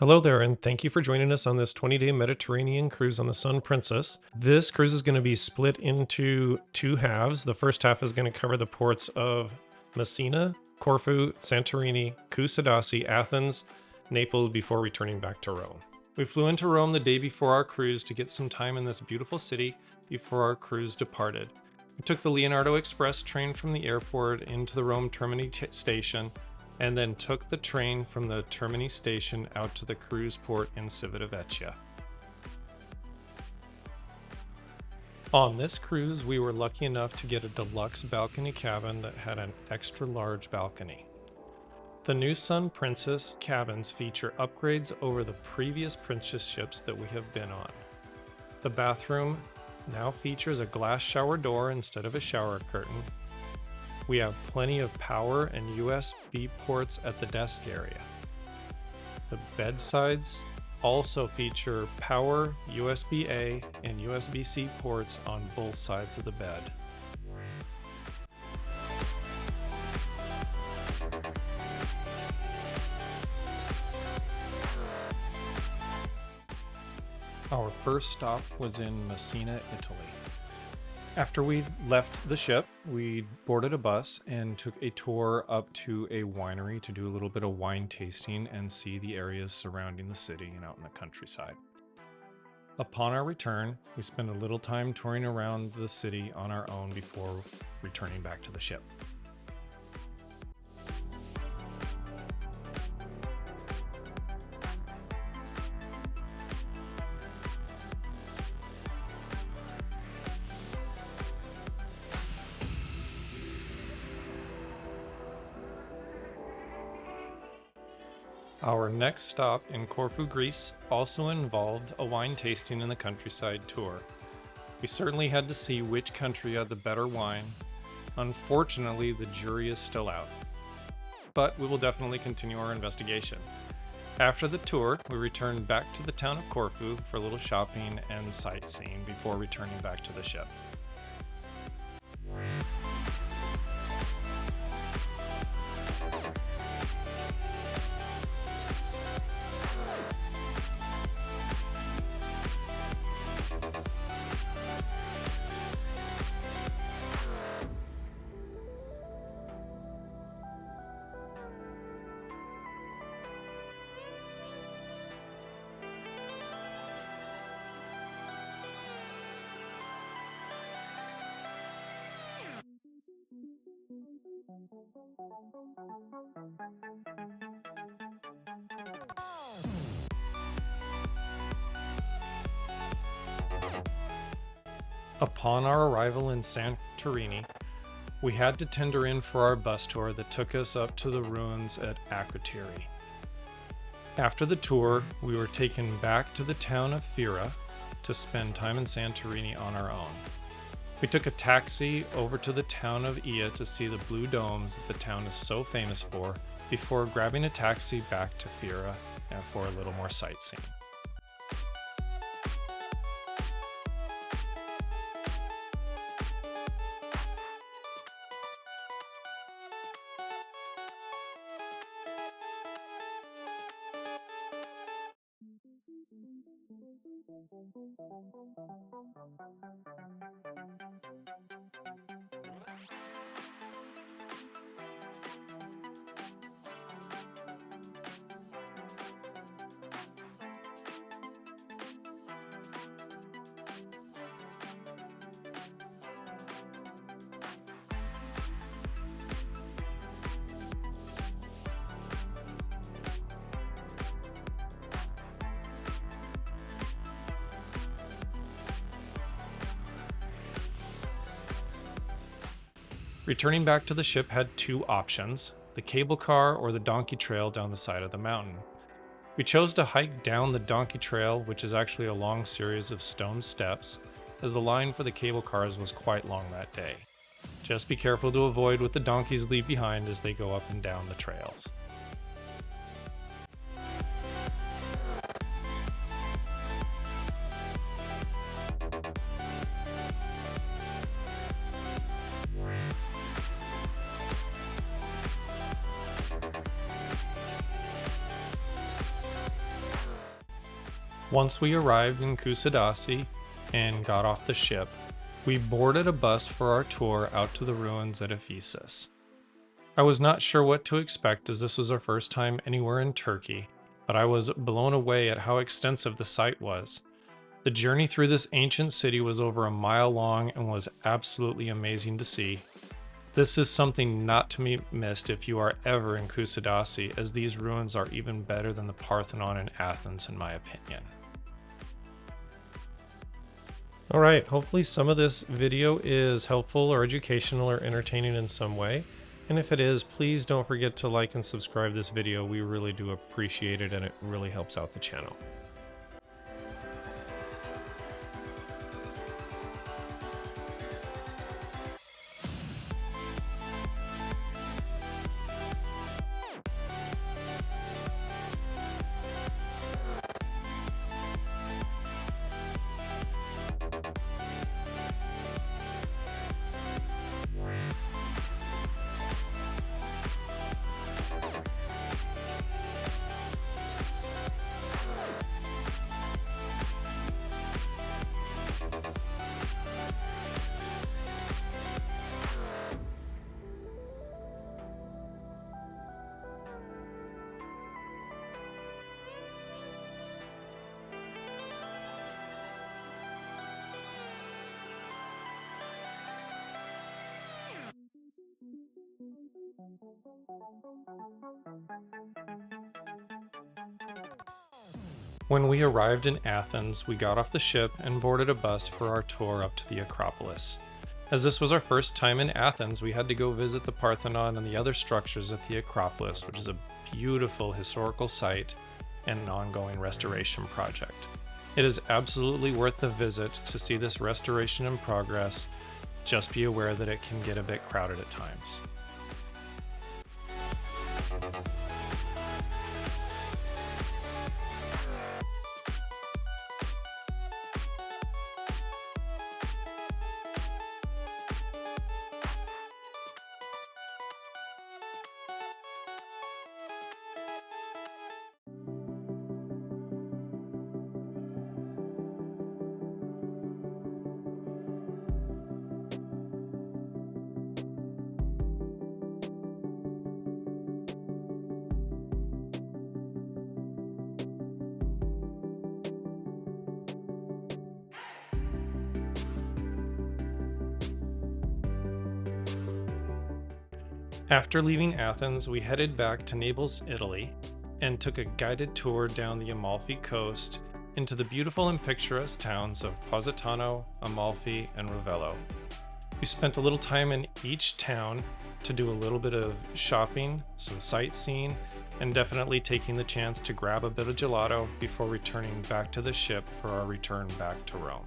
Hello there, and thank you for joining us on this 20-day Mediterranean cruise on the Sun Princess. This cruise is going to be split into two halves. The first half is going to cover the ports of Messina, Corfu, Santorini, Kusadasi, Athens, Naples before returning back to Rome. We flew into Rome the day before our cruise to get some time in this beautiful city before our cruise departed. We took the Leonardo Express train from the airport into the Rome Termini station, and then took the train from the Termini station out to the cruise port in Civitavecchia. On this cruise, we were lucky enough to get a deluxe balcony cabin that had an extra large balcony. The new Sun Princess cabins feature upgrades over the previous princess ships that we have been on. The bathroom now features a glass shower door instead of a shower curtain. We have plenty of power and USB ports at the desk area. The bedsides also feature power, USB-A, and USB-C ports on both sides of the bed. Our first stop was in Messina, Italy. After we left the ship, we boarded a bus and took a tour up to a winery to do a little bit of wine tasting and see the areas surrounding the city and out in the countryside. Upon our return, we spent a little time touring around the city on our own before returning back to the ship. Our next stop in Corfu Greece also involved a wine tasting in the countryside tour. We certainly had to see which country had the better wine. Unfortunately, the jury is still out, but we will definitely continue our investigation. After the tour, we returned back to the town of Corfu for a little shopping and sightseeing before returning back to the ship. Upon our arrival in Santorini, we had to tender in for our bus tour that took us up to the ruins at Akrotiri. After the tour, we were taken back to the town of Fira to spend time in Santorini on our own. We took a taxi over to the town of Ia to see the blue domes that the town is so famous for, before grabbing a taxi back to Fira and for a little more sightseeing. Returning back to the ship had two options, the cable car or the donkey trail down the side of the mountain. We chose to hike down the donkey trail, which is actually a long series of stone steps, as the line for the cable cars was quite long that day. Just be careful to avoid what the donkeys leave behind as they go up and down the trails. Once we arrived in Kusadasi and got off the ship, we boarded a bus for our tour out to the ruins at Ephesus. I was not sure what to expect as this was our first time anywhere in Turkey, but I was blown away at how extensive the site was. The journey through this ancient city was over a mile long and was absolutely amazing to see. This is something not to be missed if you are ever in Kusadasi, as these ruins are even better than the Parthenon in Athens in my opinion. Alright, hopefully some of this video is helpful or educational or entertaining in some way. And if it is, please don't forget to like and subscribe this video. We really do appreciate it and it really helps out the channel. When we arrived in Athens, we got off the ship and boarded a bus for our tour up to the Acropolis. As this was our first time in Athens, we had to go visit the Parthenon and the other structures at the Acropolis, which is a beautiful historical site and an ongoing restoration project. It is absolutely worth the visit to see this restoration in progress. Just be aware that it can get a bit crowded at times. After leaving Athens, we headed back to Naples, Italy, and took a guided tour down the Amalfi coast into the beautiful and picturesque towns of Positano, Amalfi, and Ravello. We spent a little time in each town to do a little bit of shopping, some sightseeing, and definitely taking the chance to grab a bit of gelato before returning back to the ship for our return back to Rome.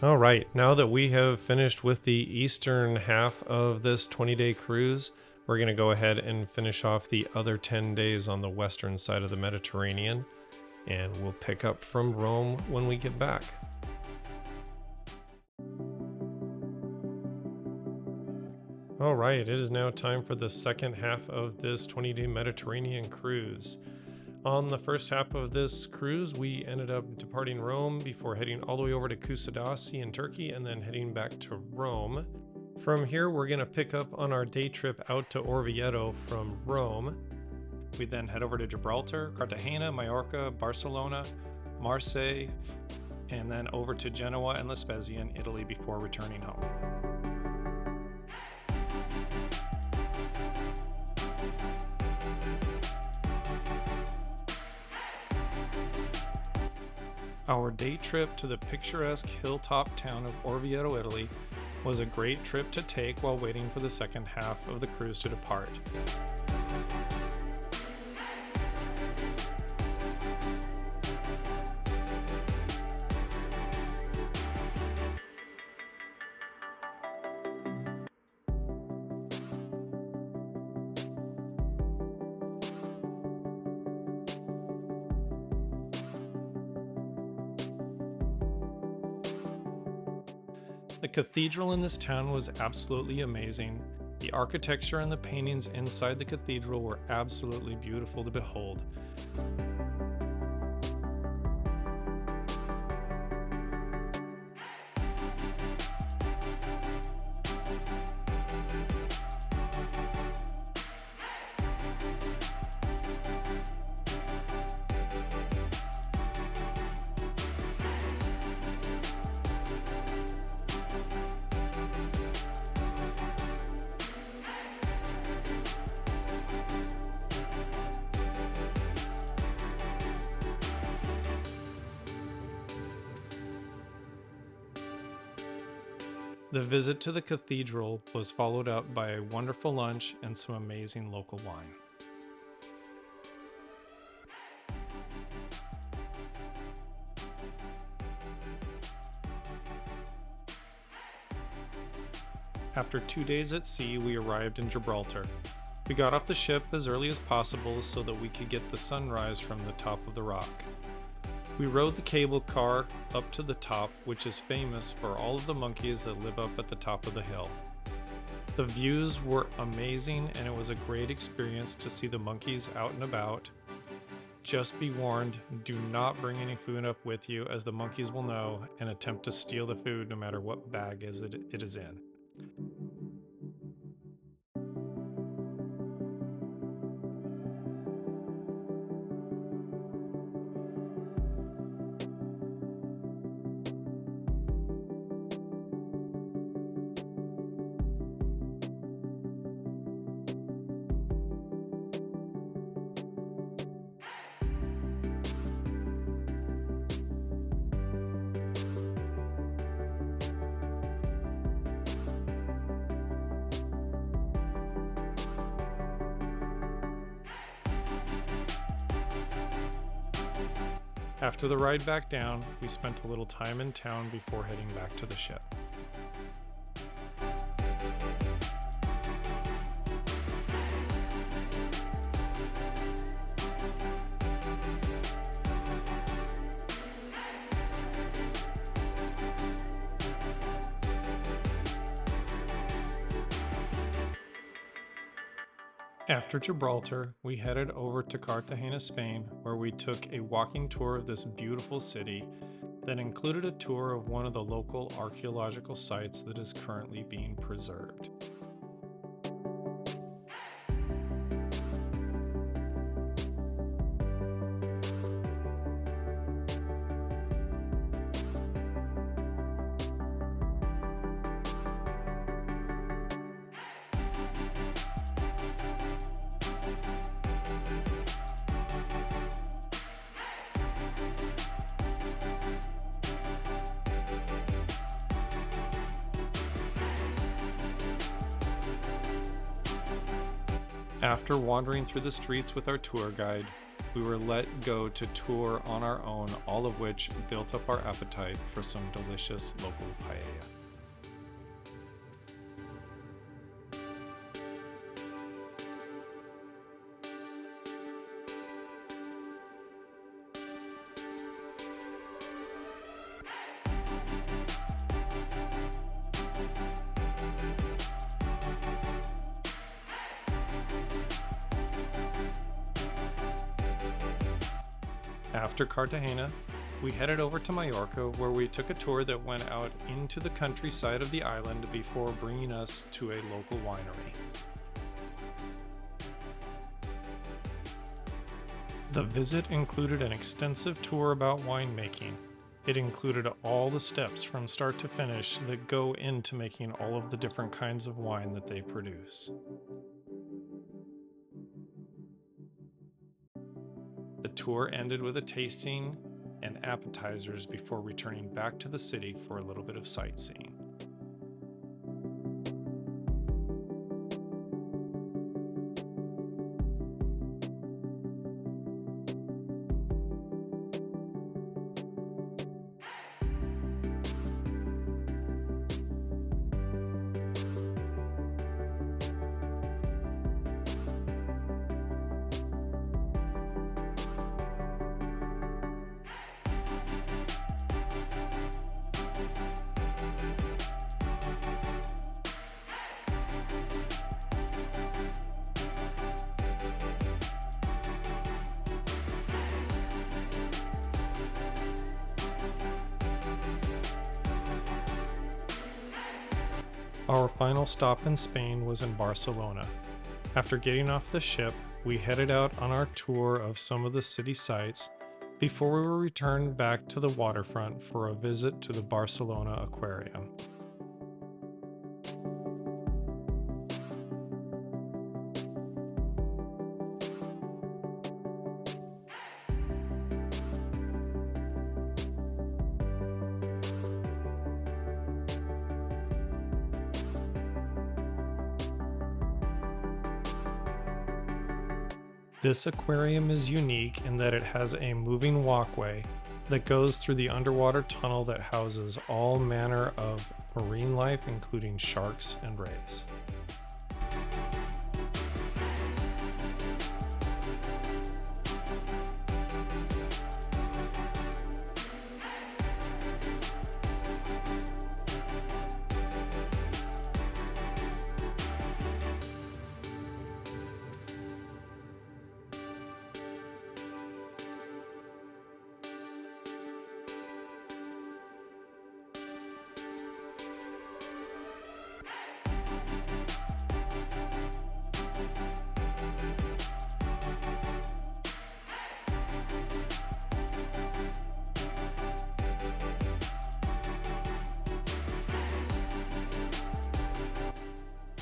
All right, now that we have finished with the eastern half of this 20-day cruise, we're going to go ahead and finish off the other 10 days on the western side of the Mediterranean, and we'll pick up from Rome when we get back. All right, it is now time for the second half of this 20-day Mediterranean cruise. On the first half of this cruise, we ended up departing Rome before heading all the way over to Kusadasi in Turkey and then heading back to Rome. From here, we're going to pick up on our day trip out to Orvieto from Rome. We then head over to Gibraltar, Cartagena, Mallorca, Barcelona, Marseilles, and then over to Genoa and Spezia in Italy before returning home. Our day trip to the picturesque hilltop town of Orvieto, Italy, was a great trip to take while waiting for the second half of the cruise to depart. The cathedral in this town was absolutely amazing. The architecture and the paintings inside the cathedral were absolutely beautiful to behold. The visit to the cathedral was followed up by a wonderful lunch and some amazing local wine. After 2 days at sea, we arrived in Gibraltar. We got off the ship as early as possible so that we could get the sunrise from the top of the rock. We rode the cable car up to the top, which is famous for all of the monkeys that live up at the top of the hill. The views were amazing and it was a great experience to see the monkeys out and about. Just be warned, do not bring any food up with you as the monkeys will know and attempt to steal the food no matter what bag it is in. After the ride back down, we spent a little time in town before heading back to the ship. After Gibraltar, we headed over to Cartagena, Spain, where we took a walking tour of this beautiful city that included a tour of one of the local archaeological sites that is currently being preserved. After wandering through the streets with our tour guide, we were let go to tour on our own, all of which built up our appetite for some delicious local paella. After Cartagena, we headed over to Mallorca, where we took a tour that went out into the countryside of the island before bringing us to a local winery. The visit included an extensive tour about winemaking. It included all the steps from start to finish that go into making all of the different kinds of wine that they produce. The tour ended with a tasting and appetizers before returning back to the city for a little bit of sightseeing. Our final stop in Spain was in Barcelona. After getting off the ship, we headed out on our tour of some of the city sights before we were returned back to the waterfront for a visit to the Barcelona Aquarium. This aquarium is unique in that it has a moving walkway that goes through the underwater tunnel that houses all manner of marine life, including sharks and rays.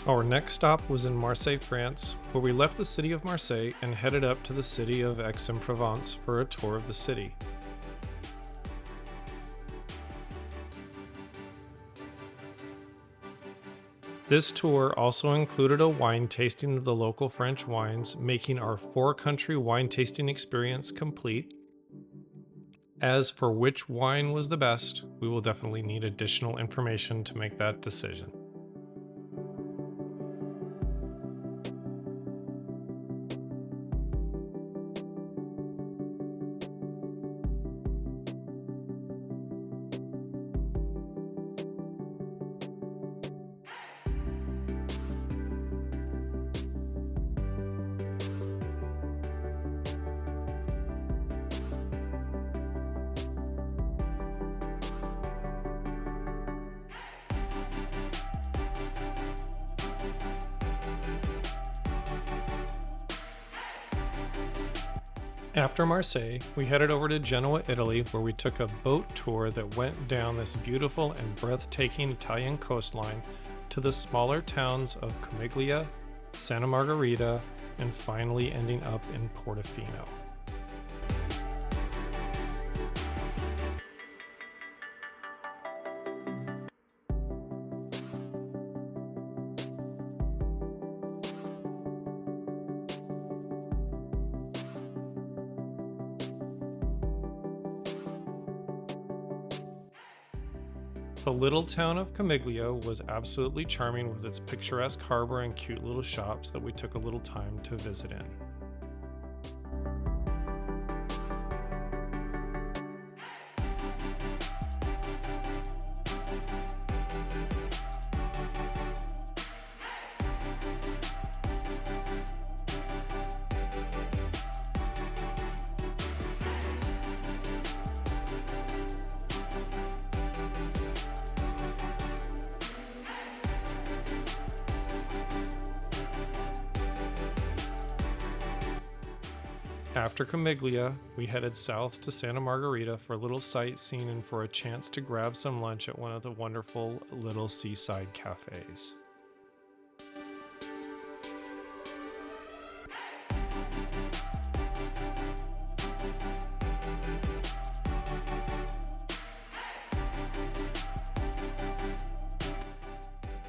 Our next stop was in Marseille, France, where we left the city of Marseille and headed up to the city of Aix-en-Provence for a tour of the city. This tour also included a wine tasting of the local French wines, making our 4-country wine tasting experience complete. As for which wine was the best, we will definitely need additional information to make that decision. After Marseille, we headed over to Genoa, Italy, where we took a boat tour that went down this beautiful and breathtaking Italian coastline to the smaller towns of Comiglia, Santa Margherita, and finally ending up in Portofino. The little town of Comiglia was absolutely charming with its picturesque harbor and cute little shops that we took a little time to visit in. After Camiglia, we headed south to Santa Margherita for a little sightseeing and for a chance to grab some lunch at one of the wonderful little seaside cafes.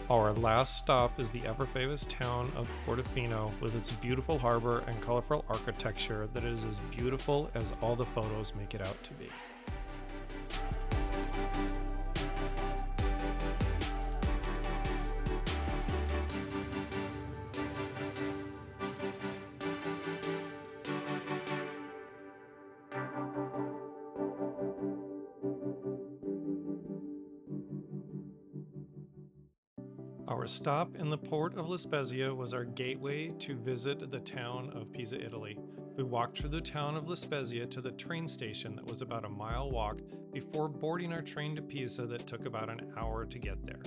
Our last stop is the ever-famous town of Portofino with its beautiful harbor and colorful architecture that is as beautiful as all the photos make it out to be. Our stop in the port of La Spezia was our gateway to visit the town of Pisa, Italy. We walked through the town of La Spezia to the train station that was about a mile walk before boarding our train to Pisa that took about an hour to get there.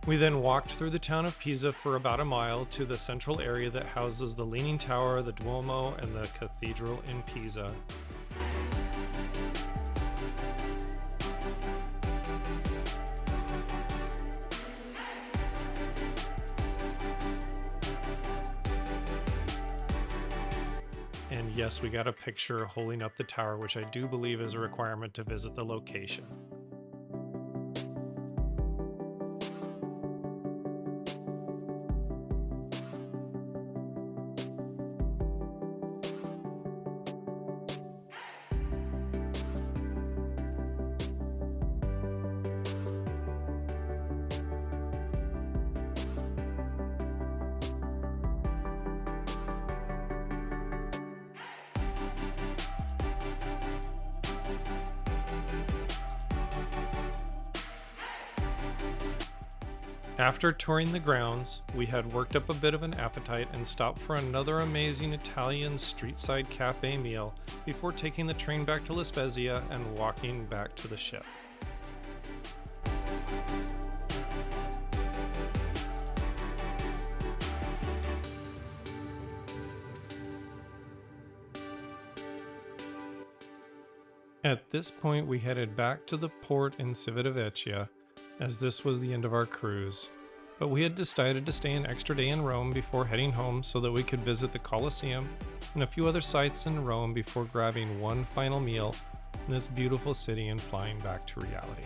We then walked through the town of Pisa for about a mile to the central area that houses the Leaning Tower, the Duomo, and the Cathedral in Pisa. And yes, we got a picture holding up the tower, which I do believe is a requirement to visit the location. After touring the grounds, we had worked up a bit of an appetite and stopped for another amazing Italian street-side cafe meal before taking the train back to La Spezia and walking back to the ship. At this point, we headed back to the port in Civitavecchia, as this was the end of our cruise. But we had decided to stay an extra day in Rome before heading home so that we could visit the Colosseum and a few other sites in Rome before grabbing one final meal in this beautiful city and flying back to reality.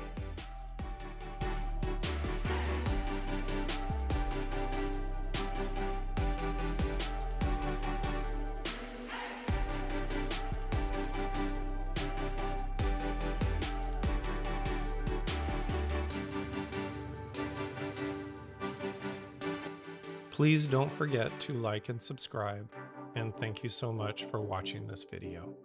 Please don't forget to like and subscribe, and thank you so much for watching this video.